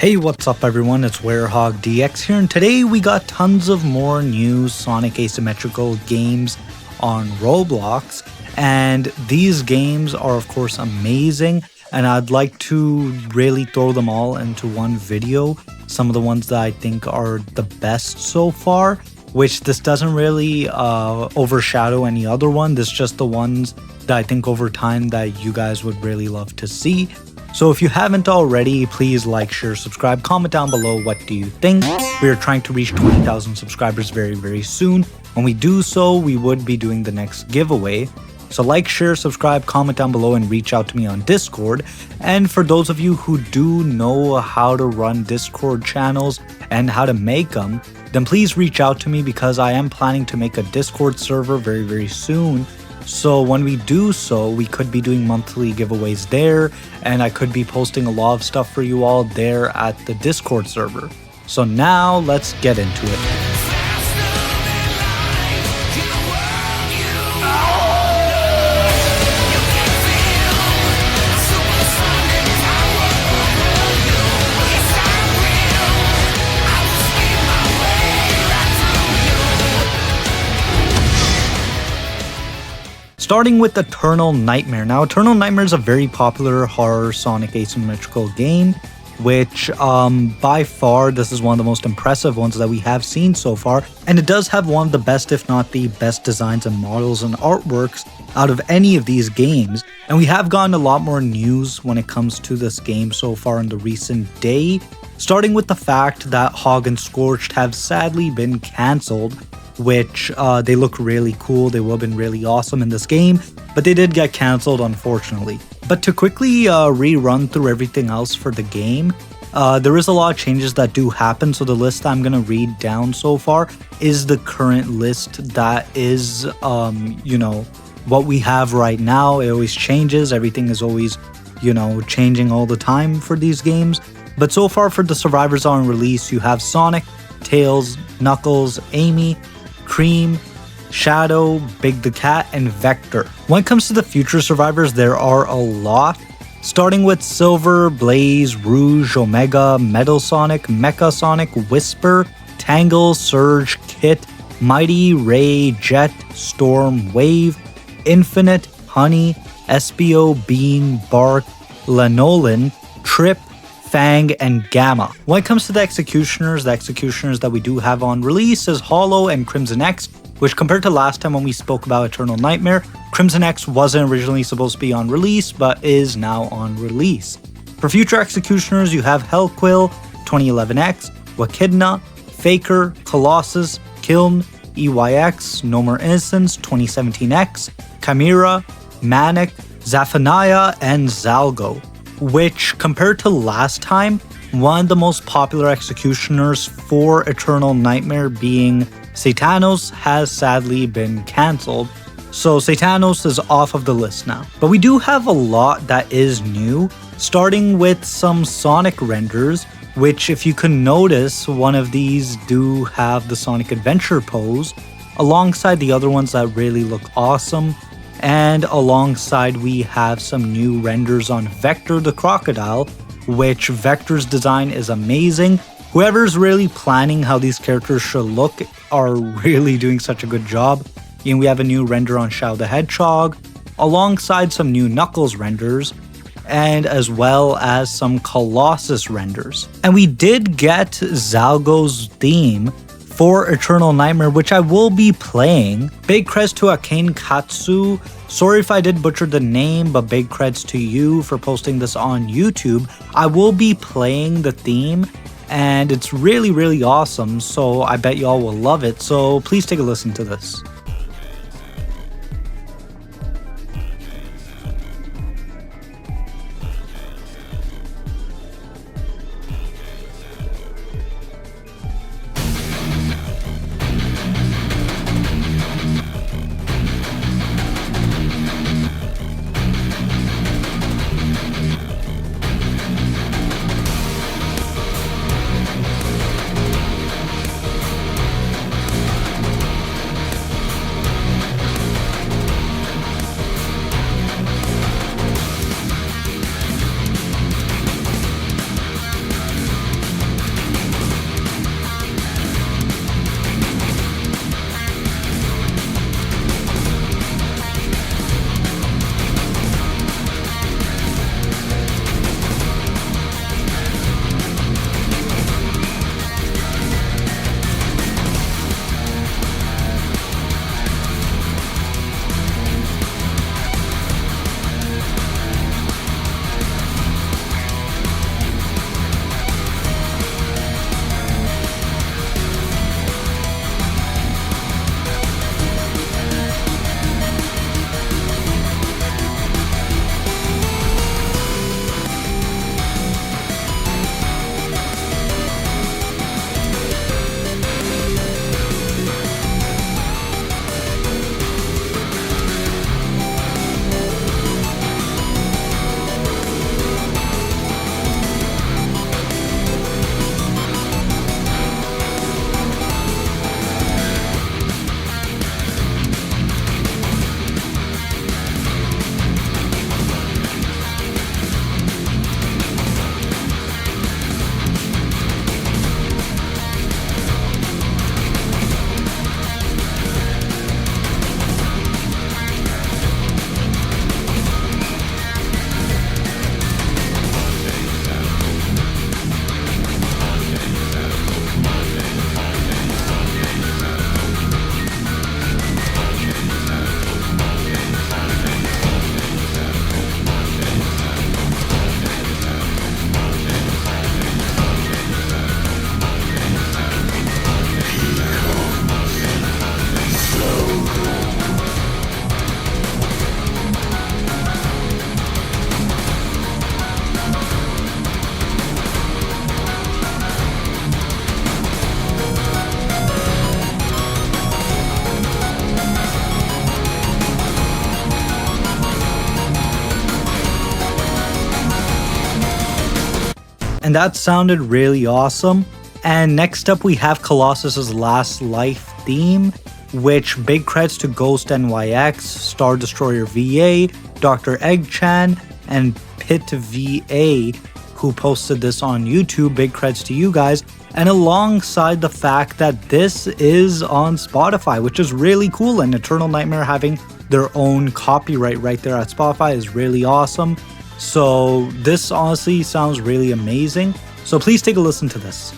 Hey, what's up everyone, it's Werehog DX here, and today we got tons of more new Sonic asymmetrical games on Roblox, and these games are of course amazing, and I'd like to really throw them all into one video, some of the ones that I think are the best so far, which this doesn't really overshadow any other one. This is just the ones that I think over time that you guys would really love to see. So if you haven't already, please like, share, subscribe, comment down below what do you think. We are trying to reach 20,000 subscribers very soon. When we do so, we would be doing the next giveaway. So like, share, subscribe, comment down below, and reach out to me on Discord. And for those of you who do know how to run Discord channels and how to make them, then please reach out to me because I am planning to make a Discord server very soon. So when we do so, we could be doing monthly giveaways there, and I could be posting a lot of stuff for you all there at the Discord server. So now let's get into it. Starting with Eternal Nightmare. Now, Eternal Nightmare is a very popular horror Sonic asymmetrical game, which by far, this is one of the most impressive ones that we have seen so far, and it does have one of the best, if not the best designs and models and artworks out of any of these games, and we have gotten a lot more news when it comes to this game so far in the recent day, starting with the fact that Hog and Scorched have sadly been cancelled, which they look really cool. They would have been really awesome in this game, but they did get cancelled, unfortunately. But to quickly rerun through everything else for the game, there is a lot of changes that do happen, so the list I'm going to read down so far is the current list that is, what we have right now. It always changes. Everything is always, changing all the time for these games. But so far for the survivors on release, you have Sonic, Tails, Knuckles, Amy, Cream, Shadow, Big the Cat, and Vector. When it comes to the future survivors, there are a lot, starting with Silver, Blaze, Rouge, Omega, Metal Sonic, Mecha Sonic, Whisper, Tangle, Surge, Kit, Mighty, Ray, Jet, Storm, Wave, Infinite, Honey, SBO, Bean, Bark, Lanolin, Trip, Fang, and Gamma. When it comes to the executioners that we do have on release is Hollow and Crimson X, which compared to last time when we spoke about Eternal Nightmare, Crimson X wasn't originally supposed to be on release, but is now on release. For future executioners, you have Hellquill, 2011X, Wachidna, Faker, Colossus, Kiln, EYX, No More Innocence, 2017X, Chimera, Manic, Zaphania, and Zalgo, which compared to last time, one of the most popular executioners for Eternal Nightmare being Satanos has sadly been cancelled, so Satanos is off of the list now. But we do have a lot that is new, starting with some Sonic renders, which if you can notice, one of these do have the Sonic Adventure pose, alongside the other ones that really look awesome. And alongside we have some new renders on Vector the Crocodile, which Vector's design is amazing. Whoever's really planning how these characters should look are really doing such a good job. And we have a new render on Shadow the Hedgehog, alongside some new Knuckles renders, and as well as some Colossus renders. And we did get Zalgo's theme for Eternal Nightmare, which I will be playing. Big creds to Akane Katsu. Sorry if I did butcher the name, but big creds to you for posting this on YouTube. I will be playing the theme, and it's really awesome, so I bet y'all will love it. So please take a listen to this. and that sounded really awesome. And next up we have Colossus's Last Life theme, which big credits to Ghost NYX, Star Destroyer VA, Dr. Eggchan, and Pit VA, who posted this on YouTube. Big credits to you guys. And alongside the fact that this is on Spotify, which is really cool, and Eternal Nightmare having their own copyright right there at Spotify is really awesome. So this honestly sounds really amazing. So please take a listen to this.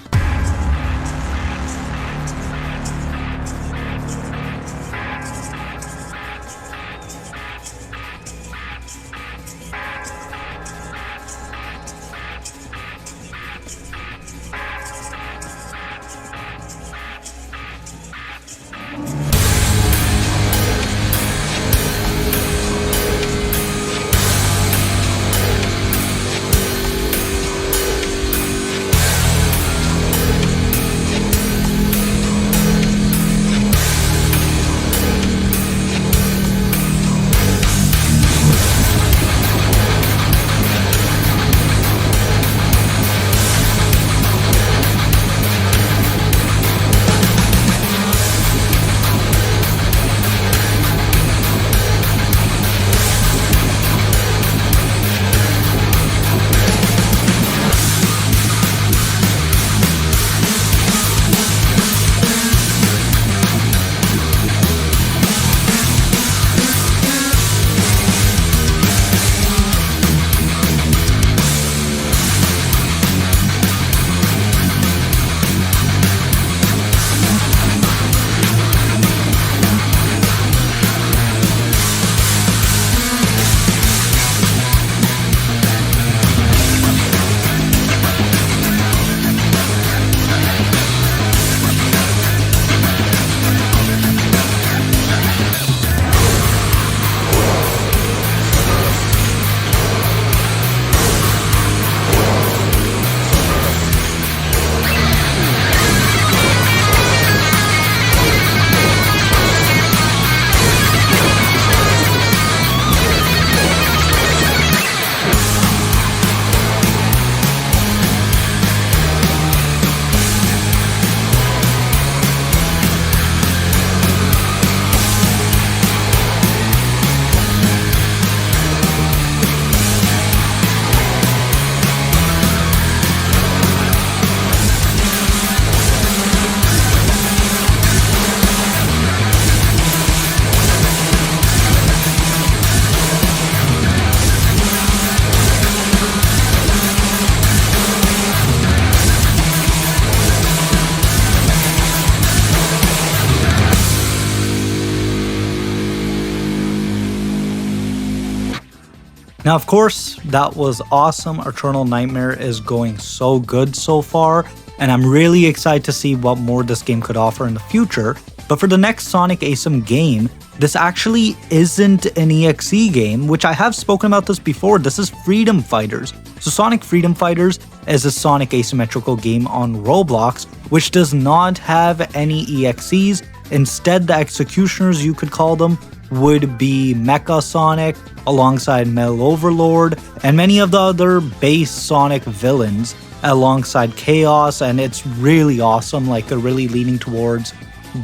Now, of course, that was awesome. Eternal Nightmare is going so good so far, and I'm really excited to see what more this game could offer in the future. But for the next Sonic ASYM game, this actually isn't an EXE game, which I have spoken about this before. This is Freedom Fighters. So Sonic Freedom Fighters is a Sonic asymmetrical game on Roblox, which does not have any EXEs. Instead, the executioners, you could call them, would be Mecha Sonic alongside Metal Overlord and many of the other base Sonic villains alongside Chaos, and it's really awesome. Like, they're really leaning towards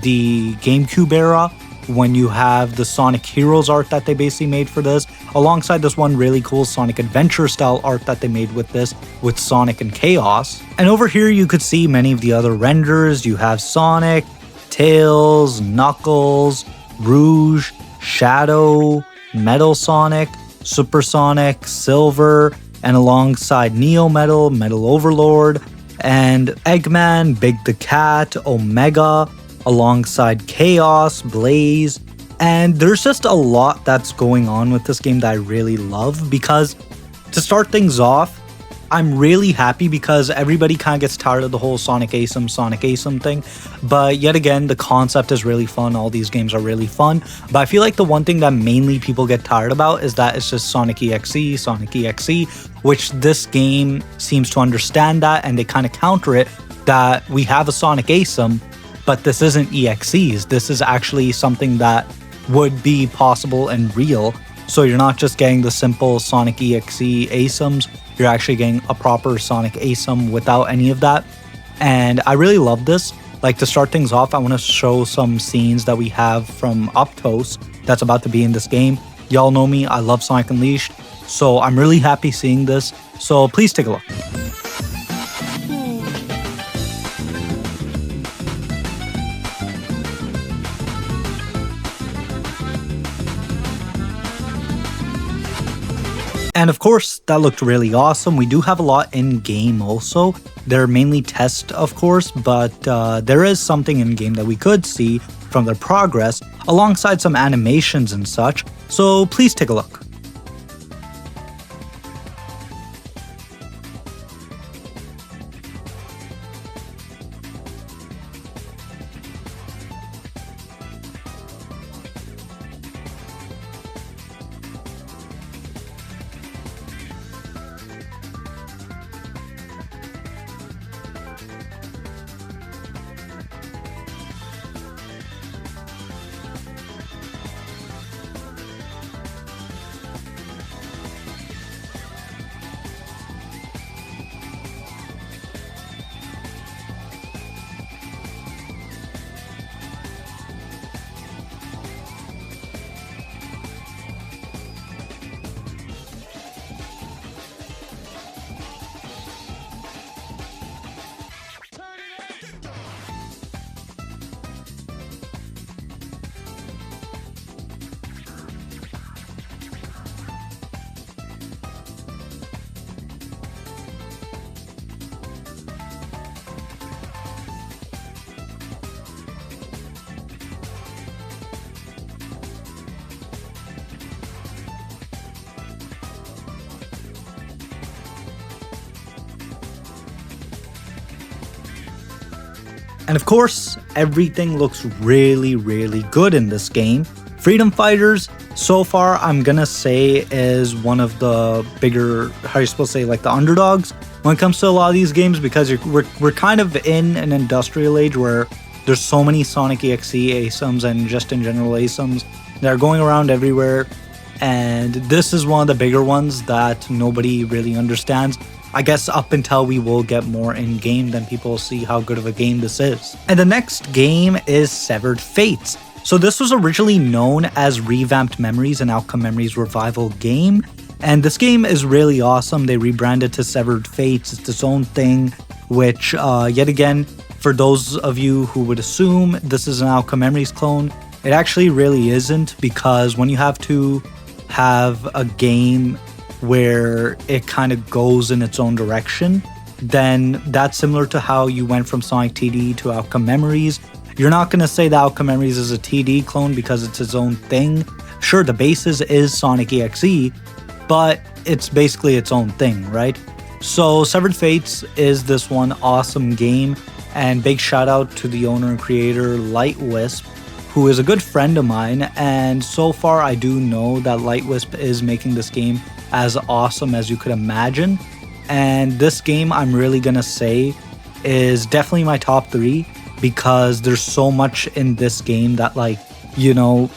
the GameCube era when you have the Sonic Heroes art that they basically made for this, alongside this one really cool Sonic Adventure style art that they made with this, with Sonic and Chaos. And over here you could see many of the other renders. You have Sonic, Tails, Knuckles, Rouge, Shadow, Metal Sonic, Supersonic, Silver, and alongside Neo Metal, Metal Overlord, and Eggman, Big the Cat, Omega, alongside Chaos, Blaze. And there's just a lot that's going on with this game that I really love, because to start things off, I'm really happy because everybody kind of gets tired of the whole Sonic ASYM thing. But yet again, the concept is really fun. All these games are really fun. But I feel like the one thing that mainly people get tired about is that it's just Sonic EXE, which this game seems to understand that, and they kind of counter it that we have a Sonic ASYM, but this isn't EXEs. This is actually something that would be possible and real. So you're not just getting the simple Sonic EXE ASYMs, you're actually getting a proper Sonic ASYM without any of that. And I really love this. Like, to start things off, I want to show some scenes that we have from Optos that's about to be in this game. Y'all know me, I love Sonic Unleashed, so I'm really happy seeing this. So please take a look. And of course, that looked really awesome. We do have a lot in game also. They're mainly tests, of course, but there is something in game that we could see from their progress alongside some animations and such. So please take a look. And of course, everything looks really, really good in this game. Freedom Fighters, so far, I'm gonna say is one of the bigger, how are you supposed to say, like the underdogs when it comes to a lot of these games, because we're kind of in an industrial age where there's so many Sonic EXE ASYMs and just in general ASYMs that are going around everywhere. And this is one of the bigger ones that nobody really understands. I guess up until we will get more in-game, then people will see how good of a game this is. And the next game is Severed Fates. So this was originally known as Revamped Memories, an Outcome Memories revival game. And this game is really awesome. They rebranded to Severed Fates. It's its own thing, which yet again, for those of you who would assume this is an Outcome Memories clone, it actually really isn't, because when you have to have a game where it kind of goes in its own direction, then that's similar to how you went from Sonic TD to Outcome Memories. You're not going to say that Outcome Memories is a TD clone because it's its own thing. Sure, the basis is Sonic EXE, but it's basically its own thing, right? So Severed Fates is this one awesome game, and big shout out to the owner and creator Light Wisp, who is a good friend of mine, and so far I do know that Light Wisp is making this game as awesome as you could imagine. And this game, I'm really gonna say, is definitely my top 3, because there's so much in this game that, like, you know,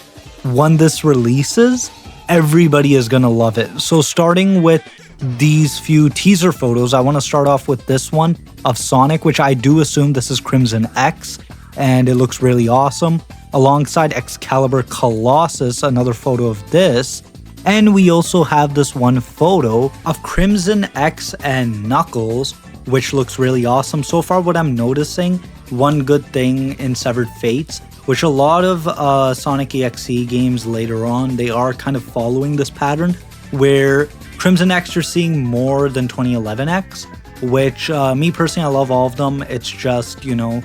when this releases, everybody is gonna love it. So starting with these few teaser photos, I want to start off with this one of Sonic, which I do assume this is Crimson X, and it looks really awesome, alongside Excalibur Colossus, another photo of this. And we also have this one photo of Crimson X and Knuckles, which looks really awesome. So far, what I'm noticing, one good thing in Severed Fates, which a lot of Sonic EXE games later on, they are kind of following this pattern, where Crimson X you're seeing more than 2011X, which me personally, I love all of them. It's just, you know,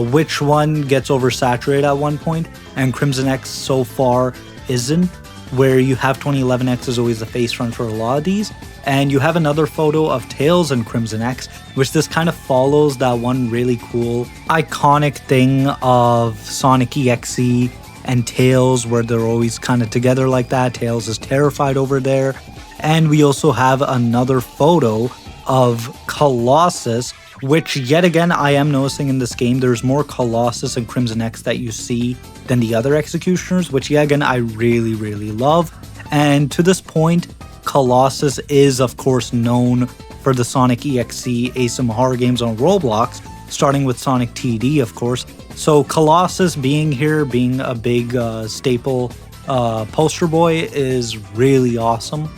which one gets oversaturated at one point, and Crimson X so far isn't, where you have 2011X is always the face front for a lot of these. And you have another photo of Tails and Crimson X, which this kind of follows that one really cool iconic thing of Sonic EXE and Tails, where they're always kind of together like that. Tails is terrified over there. And we also have another photo of Colossus, which yet again I am noticing in this game there's more Colossus and Crimson X that you see than the other executioners, which yet again I really love. And to this point, Colossus is of course known for the Sonic EXE ASYM horror games on Roblox, starting with Sonic TD of course. So Colossus being here, being a big staple poster boy is really awesome.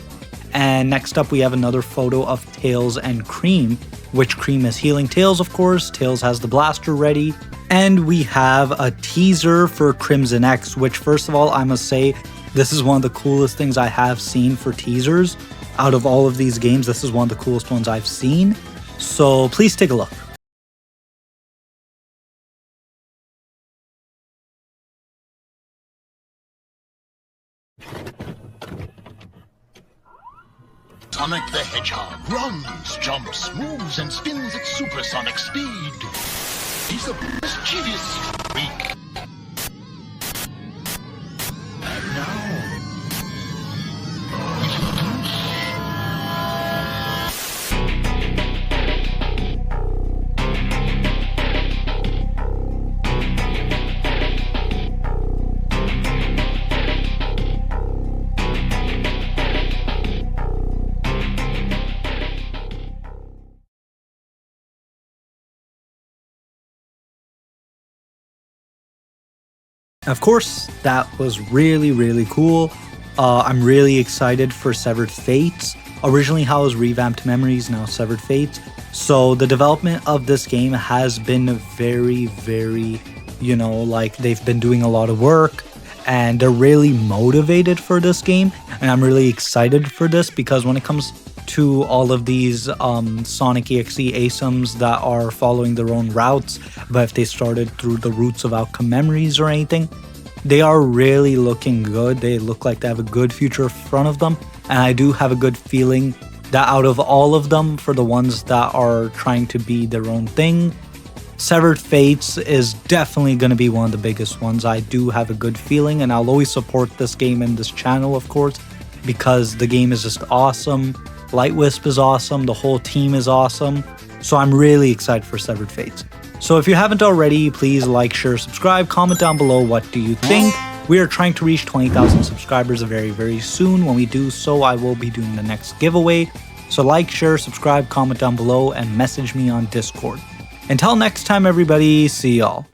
And next up we have another photo of Tails and Cream, which Cream is healing Tails of course. Tails has the blaster ready. And we have a teaser for Crimson X, which first of all I must say, this is one of the coolest things I have seen for teasers. Out of all of these games, this is one of the coolest ones I've seen. So please take a look. Sonic the Hedgehog runs, jumps, moves, and spins at supersonic speed. He's a mischievous freak. And now... Of course, that was really cool. I'm really excited for Severed Fates. Originally how it was Revamped Memories, now Severed Fates. So the development of this game has been very, you know, like they've been doing a lot of work and they're really motivated for this game. And I'm really excited for this because when it comes to all of these Sonic EXE ASYMs that are following their own routes, but if they started through the roots of Outcome Memories or anything, they are really looking good. They look like they have a good future in front of them, and I do have a good feeling that out of all of them, for the ones that are trying to be their own thing, Severed Fates is definitely going to be one of the biggest ones. I do have a good feeling, and I'll always support this game and this channel of course, because the game is just awesome. Light Wisp is awesome, the whole team is awesome, so I'm really excited for Severed Fates. So if you haven't already, please like, share, subscribe, comment down below what do you think. We are trying to reach 20,000 subscribers very soon. When we do so, I will be doing the next giveaway. So like, share, subscribe, comment down below, and message me on Discord. Until next time everybody, see y'all.